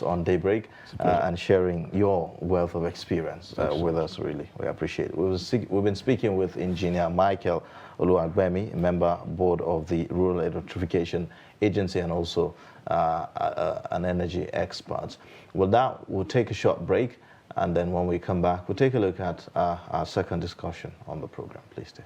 on Daybreak and sharing your wealth of experience with us, really. We appreciate it. We've been speaking with Engineer Michael Oluwagbemi, member board of the Rural Electrification Agency and also an energy expert. Well, now we'll take a short break, and then when we come back, we'll take a look at our second discussion on the program. Please stay.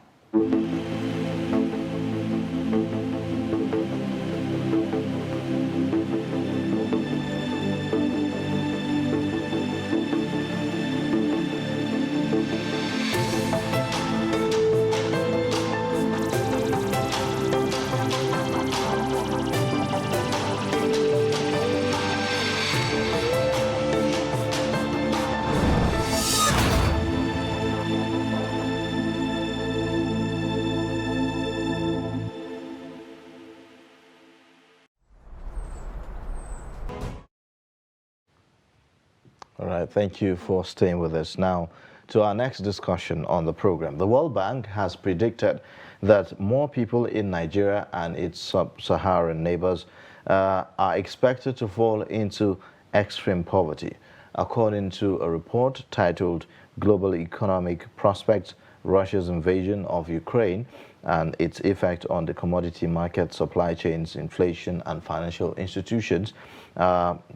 All right, thank you for staying with us. Now, to our next discussion on the program. The World Bank has predicted that more people in Nigeria and its sub-Saharan neighbors are expected to fall into extreme poverty, according to a report titled Global Economic Prospects, Russia's Invasion of Ukraine and its Effect on the Commodity Market, Supply Chains, Inflation and Financial Institutions.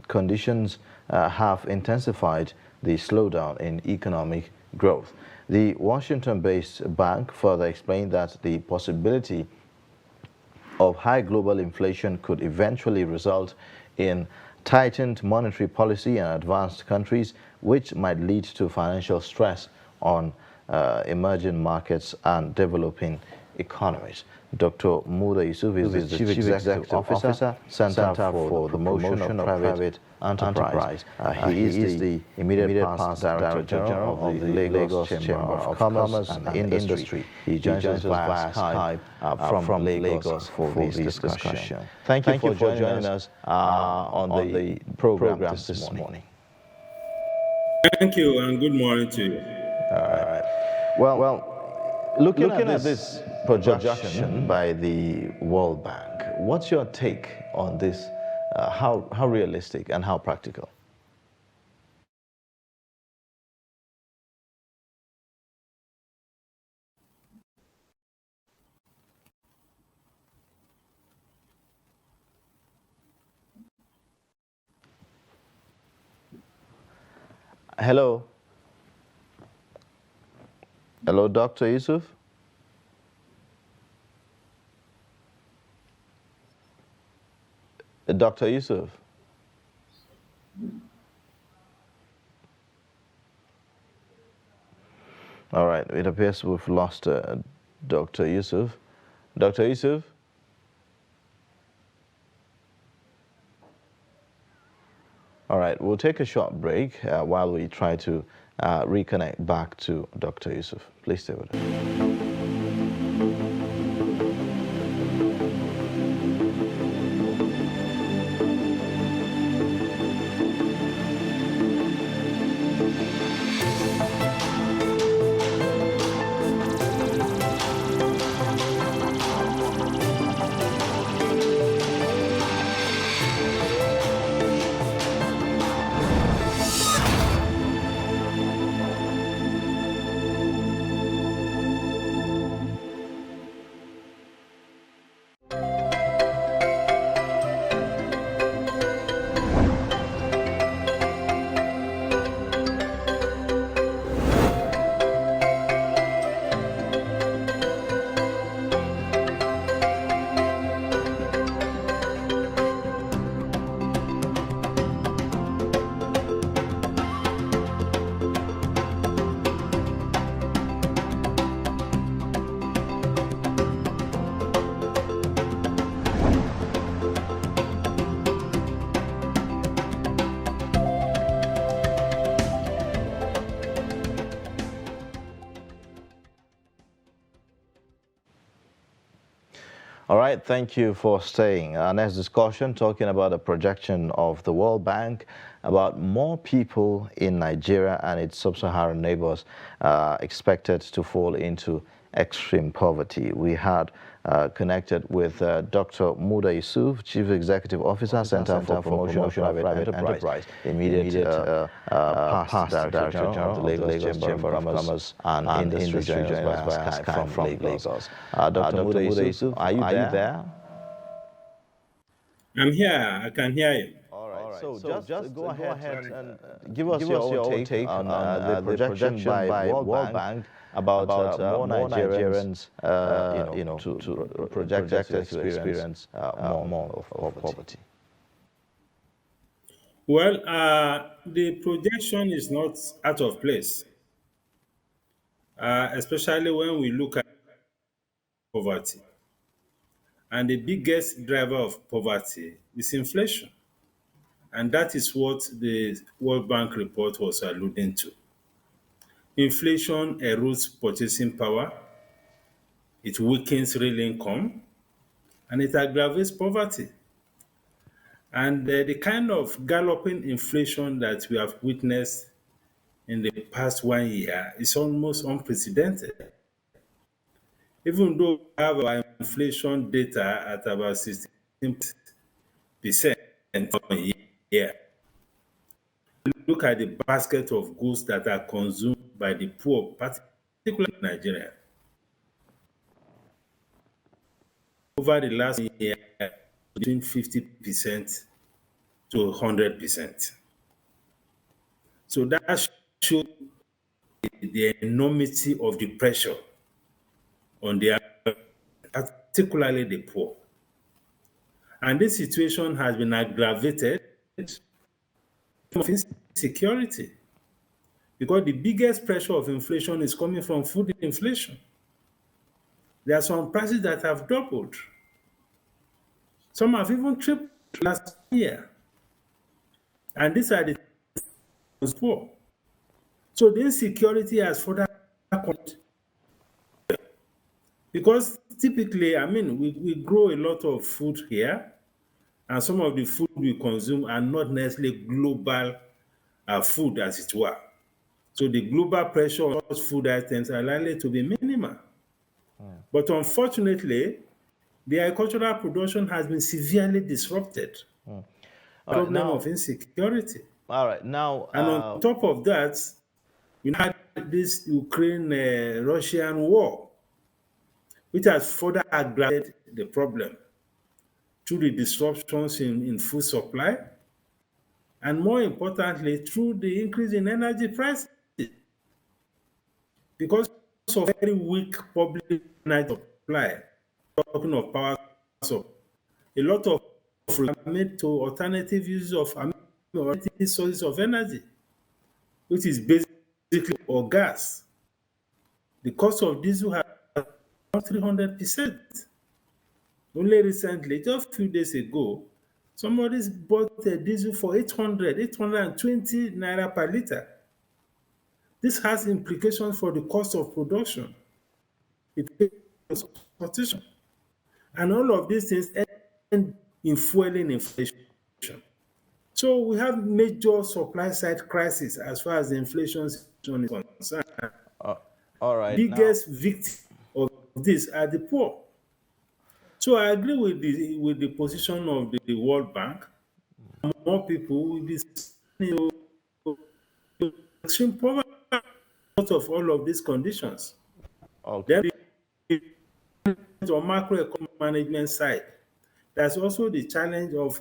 Conditions have intensified the slowdown in economic growth. The Washington-based bank further explained that the possibility of high global inflation could eventually result in tightened monetary policy in advanced countries, which might lead to financial stress on emerging markets and developing economies. Dr. Muda Yusuf is the Chief Executive Officer, Center for the Promotion of Private Enterprise. He is the immediate past Director General of the Lagos Chamber of Commerce and Industry. He joins us via Skype from Lagos for this discussion. Thank you for joining us on the program this morning. Thank you, and good morning to you. All right. Well, looking at this projection by the World Bank, what's your take on this? How realistic and how practical? Hello. Hello, Dr. Yusuf. Dr. Yusuf. All right, it appears we've lost Dr. Yusuf. Dr. Yusuf? All right, we'll take a short break while we try to reconnect back to Dr. Yusuf. Please stay with us. All right, thank you for staying. Our next discussion talking about a projection of the World Bank about more people in Nigeria and its sub-Saharan neighbors expected to fall into extreme poverty. We had connected with Dr. Muda Yusuf, Chief Executive Officer, Center for Promotion of Private Enterprise, immediate past Director General of the Lagos Chamber of Commerce and Industry, joins us via Skype from Lagos. Dr. Muda Yusuf, are you there? I'm here. I can hear you. All right. So just go ahead and give us your own take on the projection by World Bank about more Nigerians, to projected to experience more of poverty. Well, the projection is not out of place, especially when we look at poverty. And the biggest driver of poverty is inflation. And that is what the World Bank report was alluding to. Inflation erodes purchasing power, it weakens real income, and it aggravates poverty. And the kind of galloping inflation that we have witnessed in the past 1 year is almost unprecedented. Even though we have our inflation data at about 16% for a year, look at the basket of goods that are consumed by the poor, particularly in Nigeria. Over the last year, between 50% to 100%. So that shows the enormity of the pressure on the particularly the poor. And this situation has been aggravated of insecurity, because the biggest pressure of inflation is coming from food inflation. There are some prices that have doubled. Some have even tripled last year. And these are the poor. So the insecurity has further contributed. Because typically, we grow a lot of food here, and some of the food we consume are not necessarily global food, as it were. So the global pressure on those food items are likely to be minimal. But unfortunately, the agricultural production has been severely disrupted. Problem of insecurity. All right, now... And on top of that, we had this Ukraine-Russian war, which has further aggravated the problem through the disruptions in food supply, and more importantly, through the increase in energy prices. Because of very weak public energy supply, talking of power supply, a lot of are made to alternative uses of alternative sources of energy, which is basically or gas. The cost of diesel has 300%. Only recently, just a few days ago, somebody bought a diesel for 820 naira per liter. This has implications for the cost of production. It takes transportation. And all of these things end in fueling inflation. So we have major supply side crisis as far as the inflation is concerned. All right. Biggest victims of this are the poor. So I agree with the position of the World Bank. More people will be extreme poverty out of all of these conditions. Okay. Then on macroeconomic management side, there's also the challenge of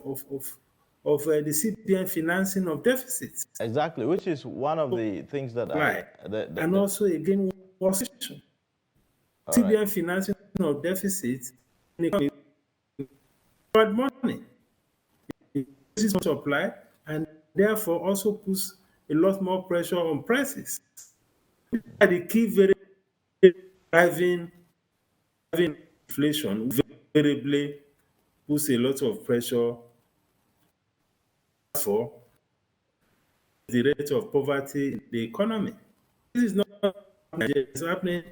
the CPN financing of deficits. Exactly, which is one of the things that and also again was CPN financing of deficits bad money. It increases supply and therefore also puts a lot more pressure on prices. The key driving inflation variably puts a lot of pressure for the rate of poverty in the economy. This is not Nigeria, it's happening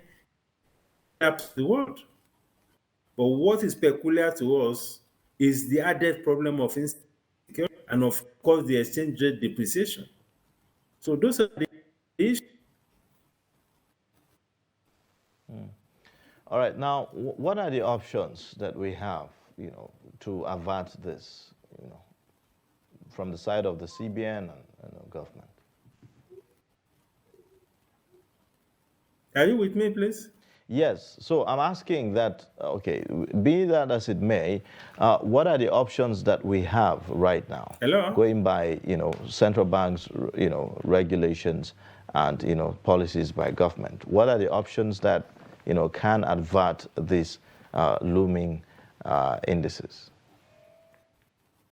to the world. But what is peculiar to us is the added problem of insecurity and, of course, the exchange rate depreciation. So those are the issues. All right, now, what are the options that we have, to avert this, from the side of the CBN and the government? Are you with me, please? Yes, so I'm asking that, okay, be that as it may, what are the options that we have right now, Hello? going by, central banks, regulations and, policies by government? What are the options that, can avert these looming indices?